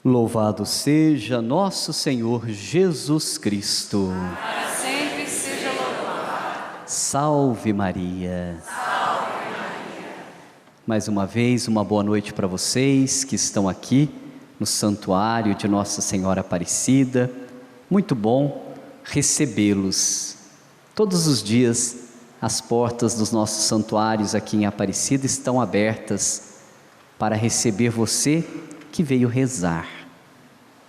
Louvado seja nosso Senhor Jesus Cristo. Para sempre seja louvado. Salve Maria. Salve Maria. Mais uma vez, uma boa noite para vocês que estão aqui no Santuário de Nossa Senhora Aparecida. Muito bom recebê-los. Todos os dias, as portas dos nossos santuários aqui em Aparecida estão abertas para receber você que veio rezar.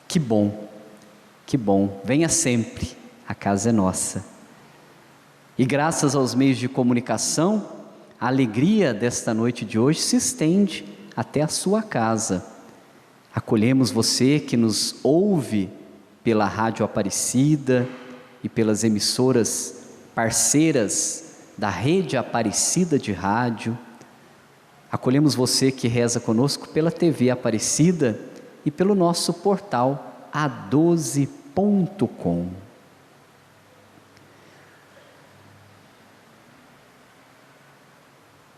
Que bom, venha sempre, a casa é nossa. E graças aos meios de comunicação, a alegria desta noite de hoje se estende até a sua casa. Acolhemos você que nos ouve pela Rádio Aparecida e pelas emissoras parceiras da Rede Aparecida de Rádio. Acolhemos você que reza conosco pela TV Aparecida e pelo nosso portal a12.com.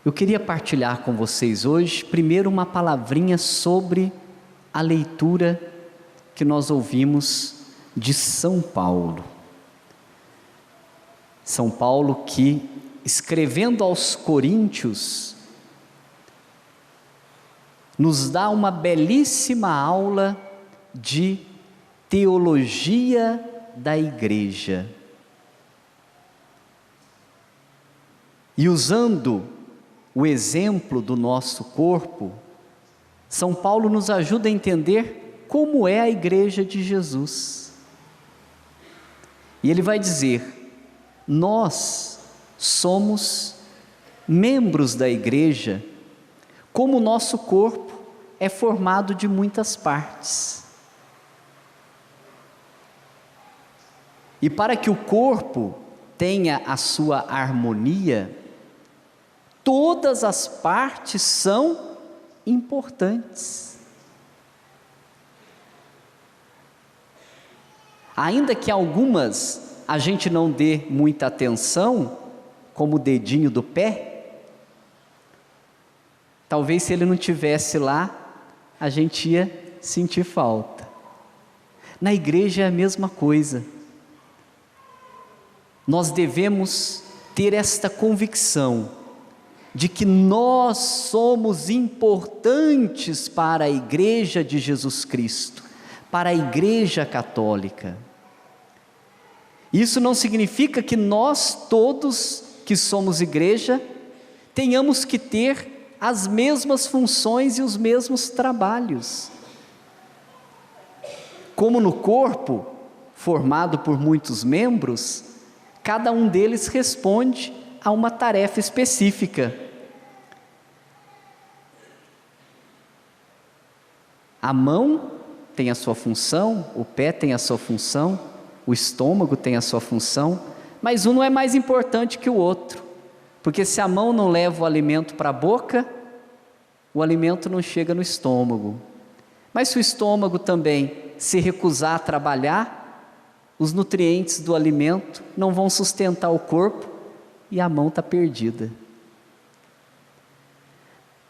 Eu queria partilhar com vocês hoje, primeiro, uma palavrinha sobre a leitura que nós ouvimos de São Paulo. São Paulo que, escrevendo aos Coríntios, nos dá uma belíssima aula de teologia da igreja. E usando o exemplo do nosso corpo, São Paulo nos ajuda a entender como é a igreja de Jesus. E ele vai dizer: nós somos membros da igreja, como o nosso corpo é formado de muitas partes. E para que o corpo tenha a sua harmonia, todas as partes são importantes. Ainda que algumas a gente não dê muita atenção, como o dedinho do pé, talvez se ele não tivesse lá, a gente ia sentir falta. Na igreja é a mesma coisa. Nós devemos ter esta convicção de que nós somos importantes para a igreja de Jesus Cristo, para a igreja católica. Isso não significa que nós todos que somos igreja tenhamos que ter as mesmas funções e os mesmos trabalhos. Como no corpo, formado por muitos membros, cada um deles responde a uma tarefa específica. A mão tem a sua função, o pé tem a sua função, o estômago tem a sua função, mas um não é mais importante que o outro. Porque se a mão não leva o alimento para a boca, o alimento não chega no estômago. Mas se o estômago também se recusar a trabalhar, os nutrientes do alimento não vão sustentar o corpo e a mão está perdida.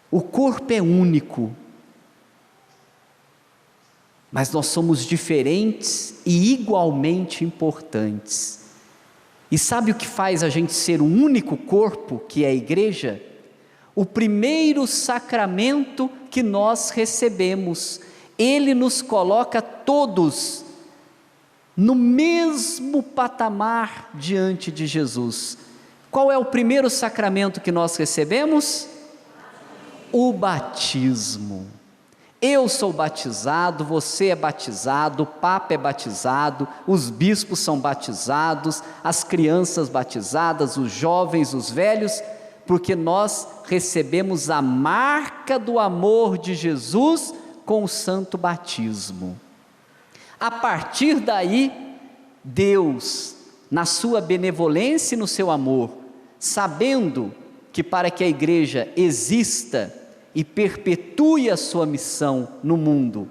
O corpo é único, mas nós somos diferentes e igualmente importantes. E sabe o que faz a gente ser um único corpo, que é a igreja? O primeiro sacramento que nós recebemos, ele nos coloca todos no mesmo patamar diante de Jesus. Qual é o primeiro sacramento que nós recebemos? O batismo. Eu sou batizado, você é batizado, o Papa é batizado, os bispos são batizados, as crianças batizadas, os jovens, os velhos, porque nós recebemos a marca do amor de Jesus com o santo batismo. A partir daí, Deus, na sua benevolência e no seu amor, sabendo que para que a igreja exista e perpetue a sua missão no mundo,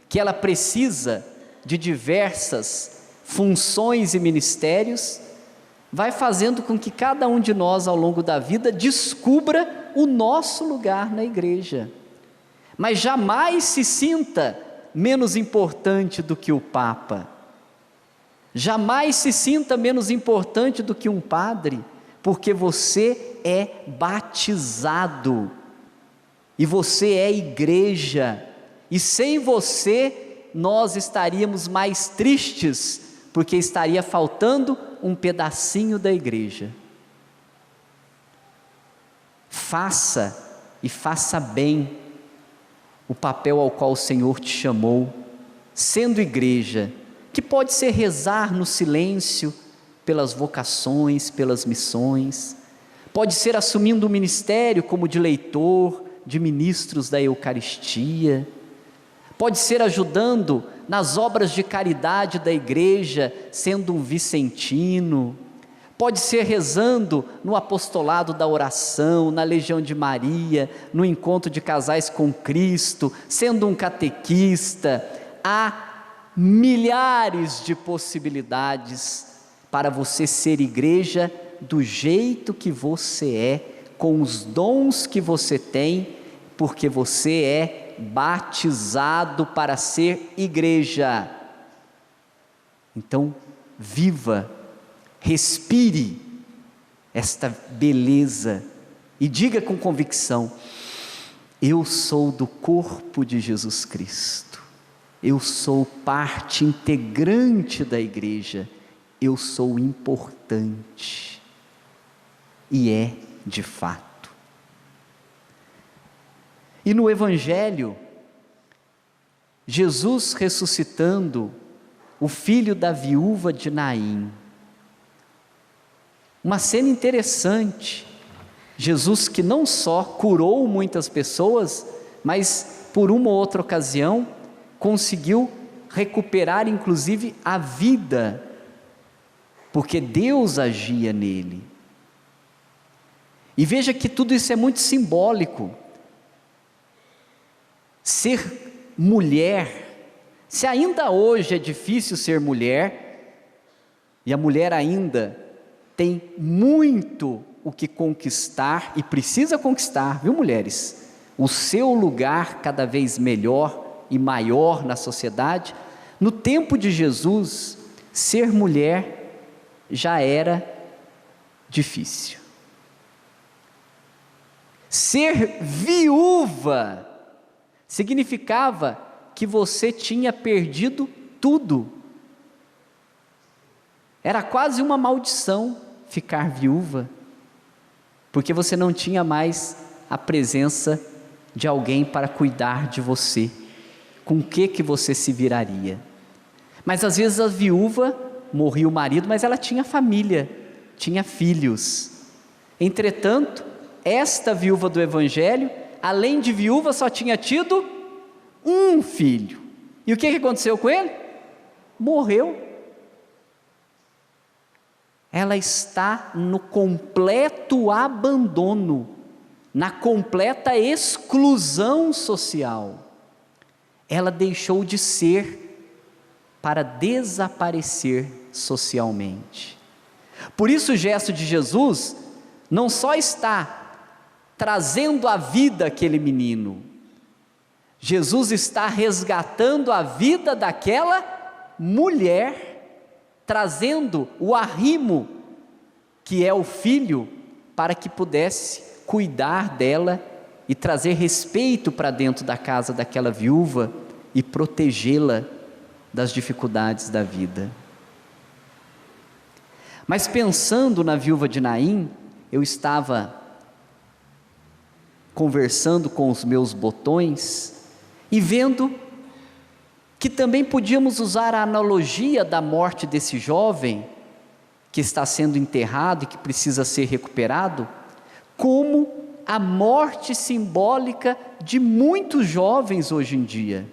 que ela precisa de diversas funções e ministérios, vai fazendo com que cada um de nós ao longo da vida descubra o nosso lugar na igreja, mas jamais se sinta menos importante do que o Papa. Jamais se sinta menos importante do que um padre, porque você é batizado, e você é igreja, e sem você nós estaríamos mais tristes, porque estaria faltando um pedacinho da igreja. Faça, e faça bem, o papel ao qual o Senhor te chamou, sendo igreja, que pode ser rezar no silêncio, pelas vocações, pelas missões, pode ser assumindo o ministério como de leitor, de ministros da Eucaristia, pode ser ajudando nas obras de caridade da igreja, sendo um vicentino, pode ser rezando no apostolado da oração, na Legião de Maria, no encontro de casais com Cristo, sendo um catequista. Há milhares de possibilidades para você ser igreja do jeito que você é, com os dons que você tem, porque você é batizado para ser igreja. Então, viva, respire esta beleza e diga com convicção: eu sou do corpo de Jesus Cristo, eu sou parte integrante da igreja, eu sou importante, e é de fato. E no Evangelho, Jesus ressuscitando o filho da viúva de Naim, uma cena interessante, Jesus que não só curou muitas pessoas, mas por uma ou outra ocasião, conseguiu recuperar inclusive a vida, porque Deus agia nele. E veja que tudo isso é muito simbólico. Ser mulher, se ainda hoje é difícil ser mulher, e a mulher ainda tem muito o que conquistar, e precisa conquistar, viu, mulheres? O seu lugar cada vez melhor e maior na sociedade. No tempo de Jesus, ser mulher já era difícil. Ser viúva significava que você tinha perdido tudo. Era quase uma maldição ficar viúva, porque você não tinha mais a presença de alguém para cuidar de você. Com o que você se viraria? Mas às vezes a viúva, morria o marido, mas ela tinha família, tinha filhos. Entretanto, esta viúva do Evangelho, além de viúva, só tinha tido um filho. E o que aconteceu com ele? Morreu. Ela está no completo abandono, na completa exclusão social. Ela deixou de ser para desaparecer socialmente. Por isso o gesto de Jesus não só está trazendo à vida aquele menino, Jesus está resgatando a vida daquela mulher, trazendo o arrimo, que é o filho, para que pudesse cuidar dela e trazer respeito para dentro da casa daquela viúva e protegê-la das dificuldades da vida. Mas pensando na viúva de Naim, eu estava conversando com os meus botões e vendo que também podíamos usar a analogia da morte desse jovem que está sendo enterrado e que precisa ser recuperado, como a morte simbólica de muitos jovens hoje em dia.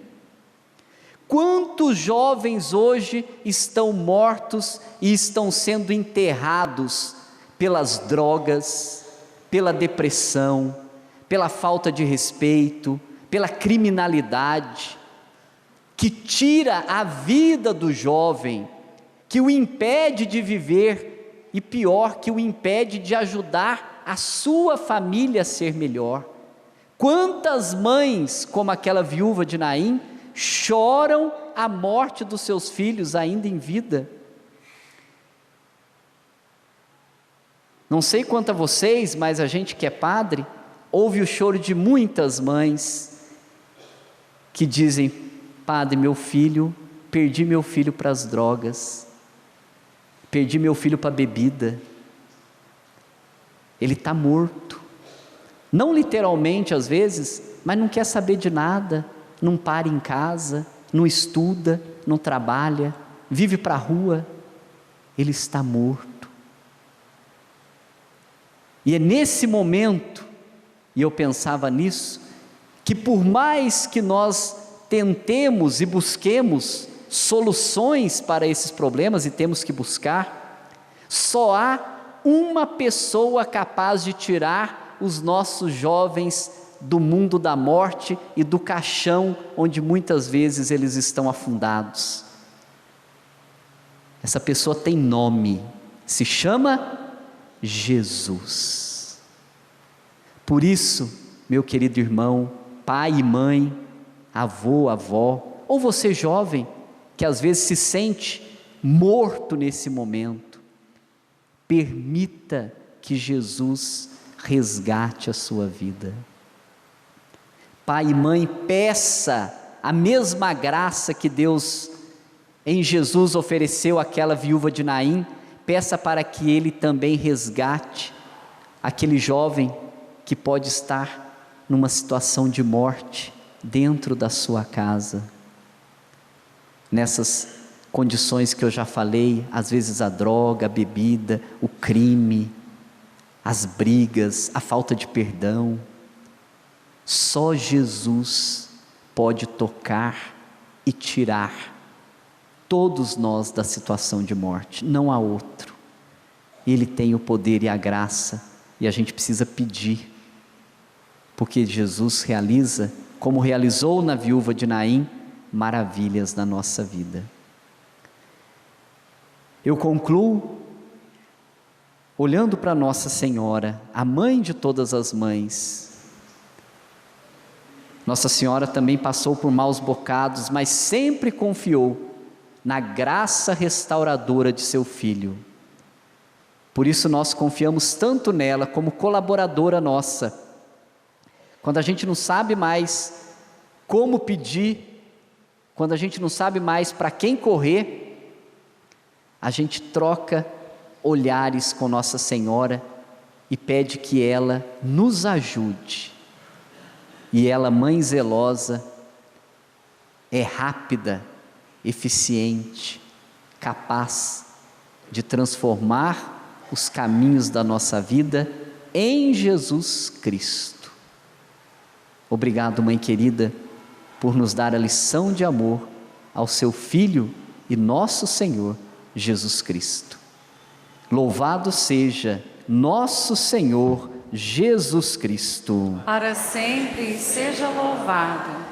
Quantos jovens hoje estão mortos e estão sendo enterrados pelas drogas, pela depressão, pela falta de respeito, pela criminalidade, que tira a vida do jovem, que o impede de viver e pior, que o impede de ajudar a sua família a ser melhor. Quantas mães, como aquela viúva de Naim, choram a morte dos seus filhos ainda em vida. Não sei quanto a vocês, mas a gente que é padre, ouve o choro de muitas mães que dizem: padre, perdi meu filho para as drogas, perdi meu filho para a bebida, ele está morto. Não literalmente às vezes, mas não quer saber de nada, não para em casa, não estuda, não trabalha, vive para a rua, ele está morto. E é nesse momento, e eu pensava nisso, que por mais que nós tentemos e busquemos soluções para esses problemas, e temos que buscar, só há uma pessoa capaz de tirar os nossos jovens do mundo da morte e do caixão onde muitas vezes eles estão afundados. Essa pessoa tem nome, se chama Jesus. Por isso, meu querido irmão, pai e mãe, avô, avó, ou você jovem, que às vezes se sente morto nesse momento, permita que Jesus resgate a sua vida. Pai e mãe, peça a mesma graça que Deus em Jesus ofereceu àquela viúva de Naim, peça para que Ele também resgate aquele jovem que pode estar numa situação de morte dentro da sua casa. Nessas condições que eu já falei, às vezes a droga, a bebida, o crime, as brigas, a falta de perdão. Só Jesus pode tocar e tirar todos nós da situação de morte, não há outro. Ele tem o poder e a graça, e a gente precisa pedir, porque Jesus realiza, como realizou na viúva de Naim, maravilhas na nossa vida. Eu concluo olhando para Nossa Senhora, a mãe de todas as mães. Nossa Senhora também passou por maus bocados, mas sempre confiou na graça restauradora de seu Filho. Por isso nós confiamos tanto nela como colaboradora nossa. Quando a gente não sabe mais como pedir, quando a gente não sabe mais para quem correr, a gente troca olhares com Nossa Senhora e pede que ela nos ajude. E ela, mãe zelosa, é rápida, eficiente, capaz de transformar os caminhos da nossa vida em Jesus Cristo. Obrigado, mãe querida, por nos dar a lição de amor ao seu Filho e nosso Senhor Jesus Cristo. Louvado seja nosso Senhor Jesus Cristo. Para sempre seja louvado.